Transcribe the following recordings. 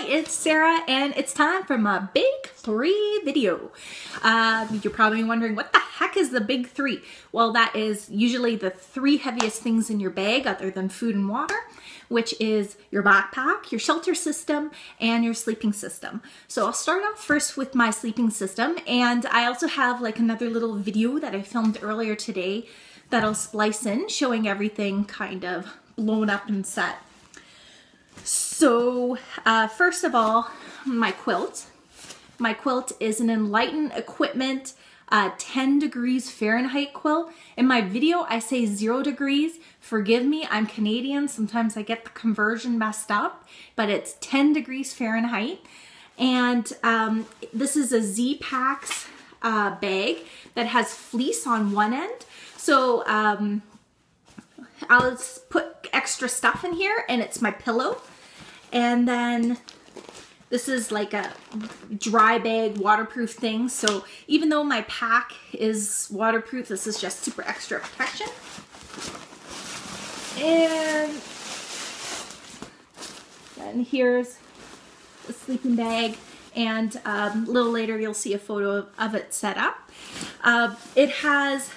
it's Sarah and it's time for my big three video. You're probably wondering, what the heck is the big three? Well, that is usually the three heaviest things in your bag other than food and water, which is your backpack, your shelter system, and your sleeping system. So I'll start off first with my sleeping system, and I also have like another little video that I filmed earlier today that I'll splice in showing everything kind of blown up and set. So first of all, my quilt. My quilt is an Enlighten Equipment 10 degrees Fahrenheit quilt. In my video, I say 0 degrees. Forgive me, I'm Canadian. Sometimes I get the conversion messed up, but it's 10 degrees Fahrenheit. And this is a Z-Packs bag that has fleece on one end. So I'll put extra stuff in here, and it's my pillow. And then this is like a dry bag waterproof thing. So even though my pack is waterproof, this is just super extra protection. And then here's the sleeping bag. And a little later you'll see a photo of it set up. It has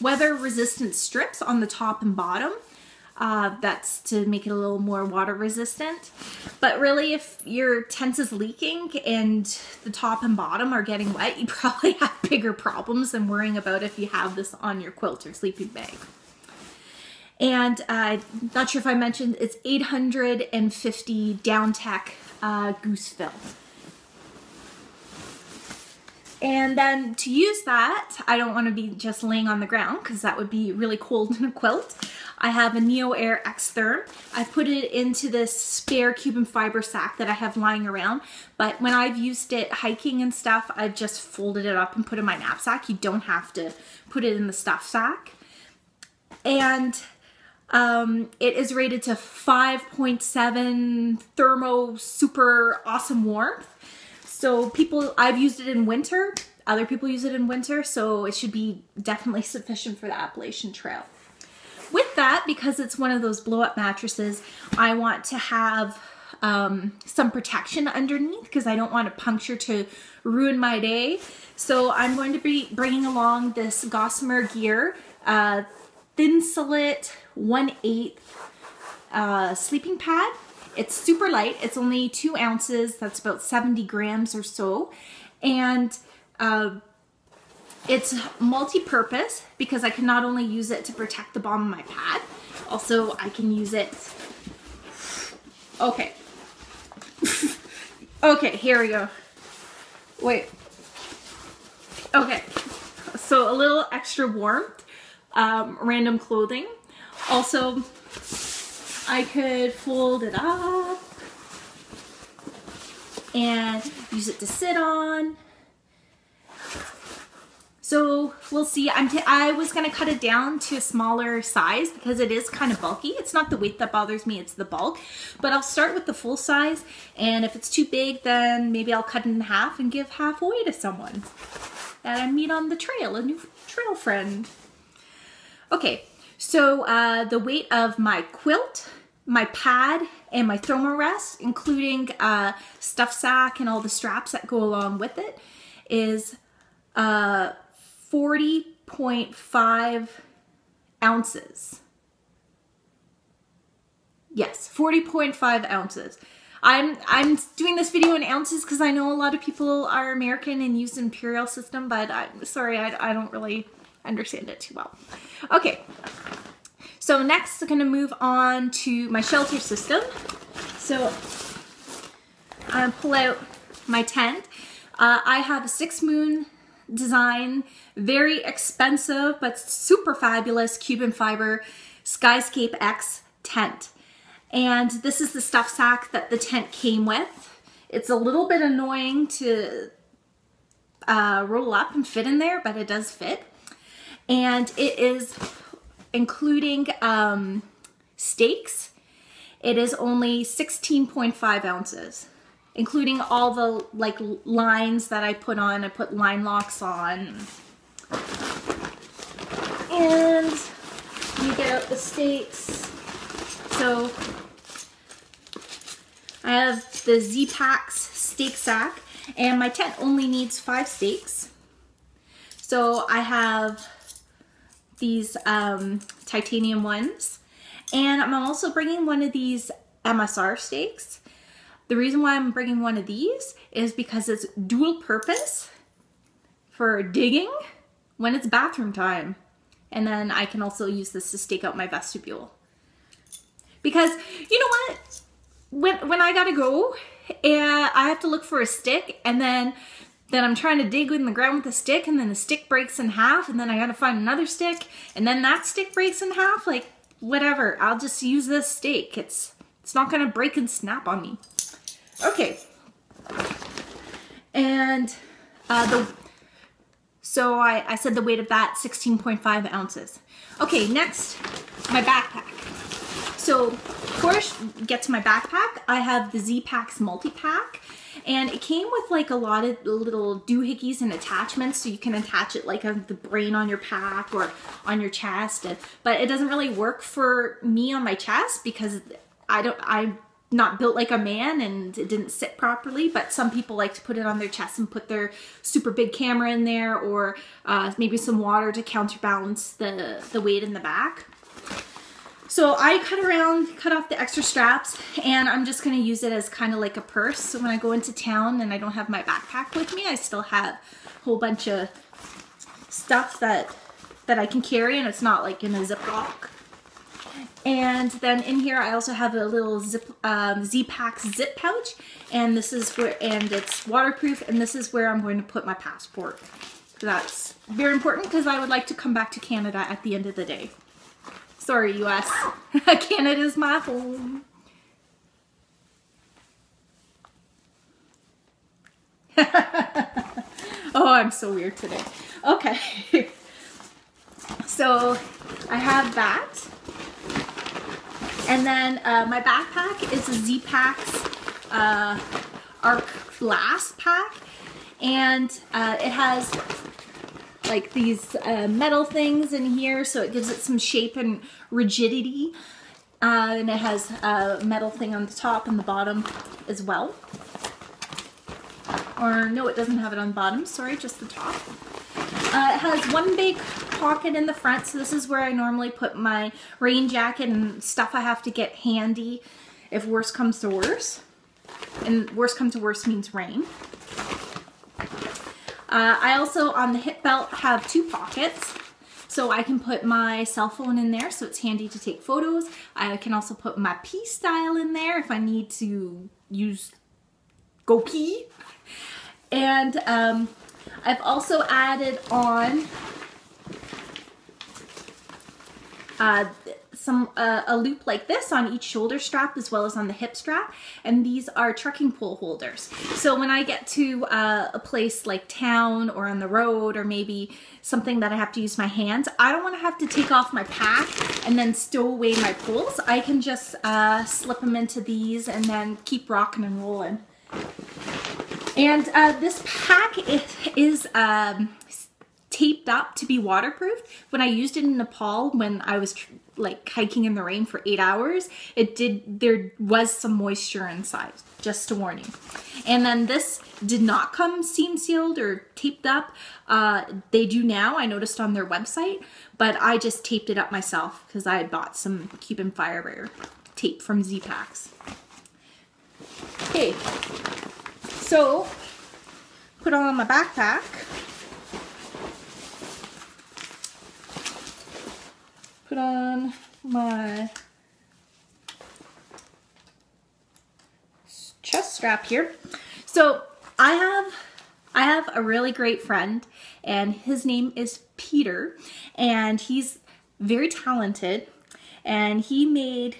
weather resistant strips on the top and bottom. That's to make it a little more water resistant. But really, if your tent is leaking and the top and bottom are getting wet, you probably have bigger problems than worrying about if you have this on your quilt or sleeping bag. And I'm not sure if I mentioned, it's 850 down tech goose fill. And then to use that, I don't want to be just laying on the ground because that would be really cold in a quilt. I have a Neo Air X-Therm. I put it into this spare Cuban fiber sack that I have lying around. But when I've used it hiking and stuff, I've just folded it up and put it in my knapsack. You don't have to put it in the stuff sack. And it is rated to 5.7 thermo super awesome warmth. So I've used it in winter, other people use it in winter, so it should be definitely sufficient for the Appalachian Trail. With that, because it's one of those blow-up mattresses, I want to have some protection underneath because I don't want a puncture to ruin my day. So I'm going to be bringing along this Gossamer Gear Thin Slit 1/8 sleeping pad. It's super light. It's only 2 ounces. That's about 70 grams or so. And it's multi-purpose because I can not only use it to protect the bottom of my pad, also I can use it. Okay. Okay, here we go. Wait. Okay. So a little extra warmth, random clothing. Also, I could fold it up and use it to sit on. So we'll see. I was going to cut it down to a smaller size because it is kind of bulky. It's not the weight that bothers me, it's the bulk. But I'll start with the full size, and if it's too big, then maybe I'll cut it in half and give half away to someone that I meet on the trail, a new trail friend. Okay. So the weight of my quilt, my pad, and my thermarest, including stuff sack and all the straps that go along with it, is 40.5 ounces. Yes, 40.5 ounces. I'm doing this video in ounces because I know a lot of people are American and use the imperial system, but I'm sorry, I don't really understand it too well. Okay. So next, I'm going to move on to my shelter system. So I'm going to pull out my tent. I have a 6 Moon design, very expensive but super fabulous Cuban fiber Skyscape X tent. And this is the stuff sack that the tent came with. It's a little bit annoying to roll up and fit in there, but it does fit. And it is including stakes, it is only 16.5 ounces, including all the like lines that I put on. I put line locks on. And you get out the stakes. So I have the Z-Packs steak sack, and my tent only needs 5 steaks. So I have these titanium ones, and I'm also bringing one of these MSR steaks. The reason why I'm bringing one of these is because it's dual purpose for digging when it's bathroom time. And then I can also use this to stake out my vestibule. Because, you know what? When I gotta go, and I have to look for a stick, and then I'm trying to dig in the ground with the stick, and then the stick breaks in half, and then I gotta find another stick, and then that stick breaks in half, like, whatever. I'll just use this stake. It's not gonna break and snap on me. Okay. And so I said the weight of that, 16.5 ounces. Okay, next, my backpack. So before I get to my backpack, I have the Z-Packs multi-pack, and it came with like a lot of little doohickeys and attachments, so you can attach it like on the brain on your pack or on your chest. But it doesn't really work for me on my chest because I'm not built like a man and it didn't sit properly, but some people like to put it on their chest and put their super big camera in there, or maybe some water to counterbalance the weight in the back. So I cut off the extra straps, and I'm just gonna use it as kind of like a purse. So when I go into town and I don't have my backpack with me, I still have a whole bunch of stuff that I can carry, and it's not like in a Ziploc. And then in here I also have a little Z-Packs zip pouch, and this is where, and it's waterproof, and this is where I'm going to put my passport. So that's very important because I would like to come back to Canada at the end of the day. Sorry, US. Canada's my home. Oh, I'm so weird today. Okay. So I have that. And then my backpack is a Z-Packs Arc Glass pack. And it has like these metal things in here, so it gives it some shape and rigidity. And it has a metal thing on the top and the bottom as well. Or no, it doesn't have it on the bottom, sorry, just the top. It has one big pocket in the front, so this is where I normally put my rain jacket and stuff I have to get handy if worse comes to worse. And worse comes to worse means rain. I also, on the hip belt, have 2 pockets, so I can put my cell phone in there, so it's handy to take photos. I can also put my pee style in there if I need to go pee. And I've also added on a loop like this on each shoulder strap as well as on the hip strap, and these are trekking pole holders. So when I get to a place like town or on the road, or maybe something that I have to use my hands, I don't want to have to take off my pack and then stow away my poles. I can just slip them into these and then keep rocking and rolling. And this pack is taped up to be waterproof. When I used it in Nepal, when I was like hiking in the rain for 8 hours, there was some moisture inside, just a warning. And then this did not come seam sealed or taped up. They do now, I noticed on their website, but I just taped it up myself because I had bought some Cuban Firewear tape from Z-Packs. Okay, so put on my backpack. Put on my chest strap here. So I have a really great friend, and his name is Peter, and he's very talented, and he made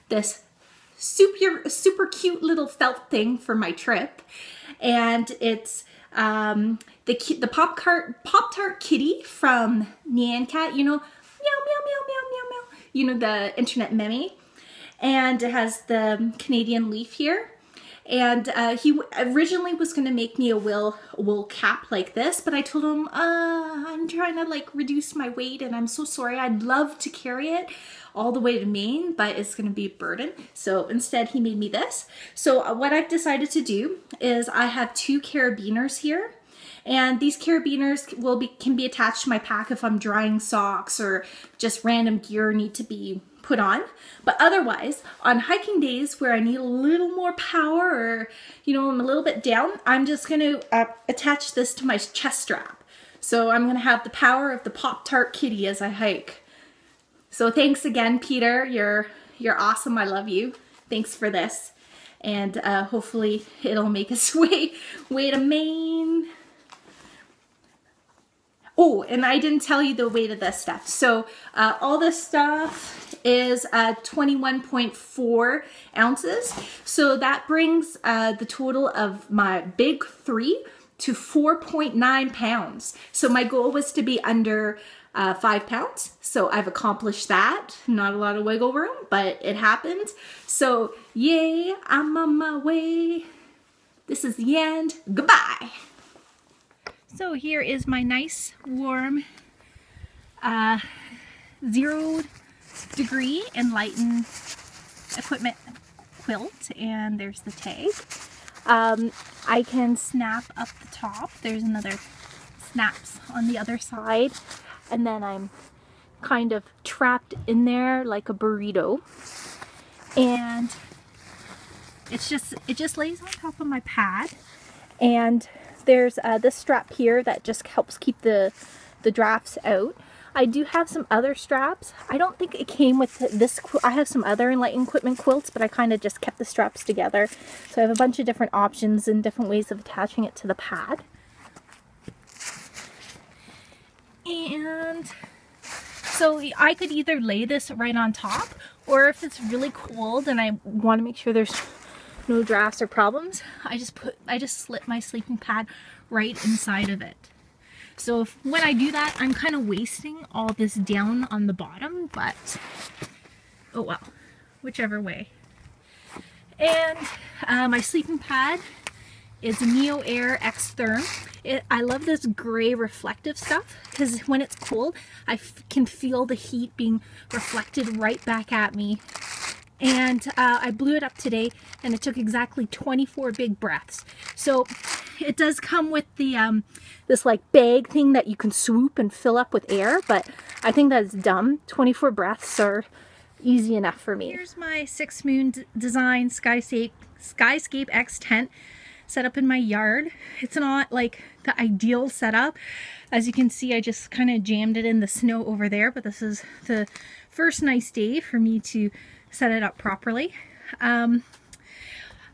this super cute little felt thing for my trip, and it's the Pop-Tart kitty from Nyan Cat, you know, meow, meow, meow, meow, meow, meow. You know, the internet meme. And it has the Canadian leaf here. And he originally was going to make me a wool cap like this, but I told him, I'm trying to like reduce my weight and I'm so sorry. I'd love to carry it all the way to Maine, but it's going to be a burden. So instead he made me this. So what I've decided to do is I have 2 carabiners here. And these carabiners can be attached to my pack if I'm drying socks or just random gear need to be put on. But otherwise, on hiking days where I need a little more power or, you know, I'm a little bit down, I'm just going to attach this to my chest strap. So I'm going to have the power of the Pop-Tart kitty as I hike. So thanks again, Peter. You're awesome. I love you. Thanks for this. And hopefully it'll make its way to Maine. Oh, and I didn't tell you the weight of this stuff. So all this stuff is 21.4 ounces. So that brings the total of my big 3 to 4.9 pounds. So my goal was to be under 5 pounds. So I've accomplished that. Not a lot of wiggle room, but it happened. So yay, I'm on my way. This is the end. Goodbye. So here is my nice warm 0 degree Enlighten equipment quilt, and there's the tag. I can snap up the top. There's another snaps on the other side, and then I'm kind of trapped in there like a burrito, and it just lays on top of my pad. And there's this strap here that just helps keep the drafts out. I do have some other straps. I don't think it came with this. I have some other Enlighten equipment quilts, but I kind of just kept the straps together. So I have a bunch of different options and different ways of attaching it to the pad. And so I could either lay this right on top, or if it's really cold and I want to make sure there's no drafts or problems, I just slip my sleeping pad right inside of it. So when I do that, I'm kind of wasting all this down on the bottom, but oh well, whichever way. And my sleeping pad is a Neo Air X Therm. I love this gray reflective stuff because when it's cold, I can feel the heat being reflected right back at me. And I blew it up today, and it took exactly 24 big breaths. So it does come with the this like bag thing that you can swoop and fill up with air, but I think that's dumb. 24 breaths are easy enough for me. Here's my 6 Moon Design Skyscape X tent set up in my yard. It's not like the ideal setup. As you can see, I just kind of jammed it in the snow over there, but this is the first nice day for me to set it up properly.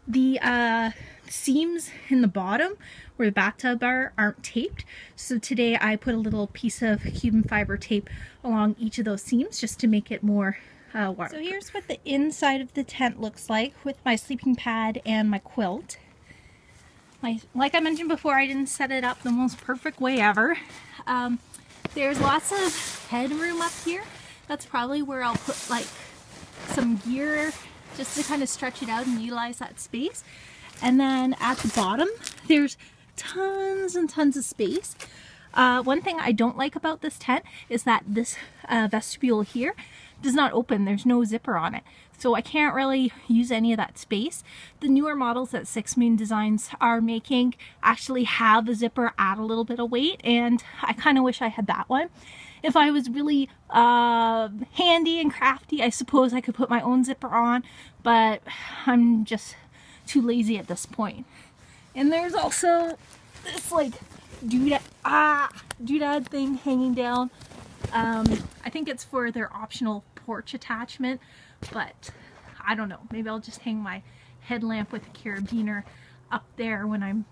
The seams in the bottom where the bathtub aren't taped, so today I put a little piece of Cuban fiber tape along each of those seams just to make it more waterproof. So here's what the inside of the tent looks like with my sleeping pad and my quilt. Like I mentioned before, I didn't set it up the most perfect way ever. There's lots of headroom up here. That's probably where I'll put like some gear just to kind of stretch it out and utilize that space. And then at the bottom, there's tons and tons of space. One thing I don't like about this tent is that this vestibule here does not open. There's no zipper on it. So I can't really use any of that space. The newer models that 6 Moon Designs are making actually have a zipper, add a little bit of weight, and I kind of wish I had that one. If I was really handy and crafty, I suppose I could put my own zipper on, but I'm just too lazy at this point. And there's also this like doodad thing hanging down. I think it's for their optional porch attachment, but I don't know. Maybe I'll just hang my headlamp with a carabiner up there when I'm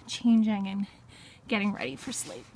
changing and getting ready for sleep.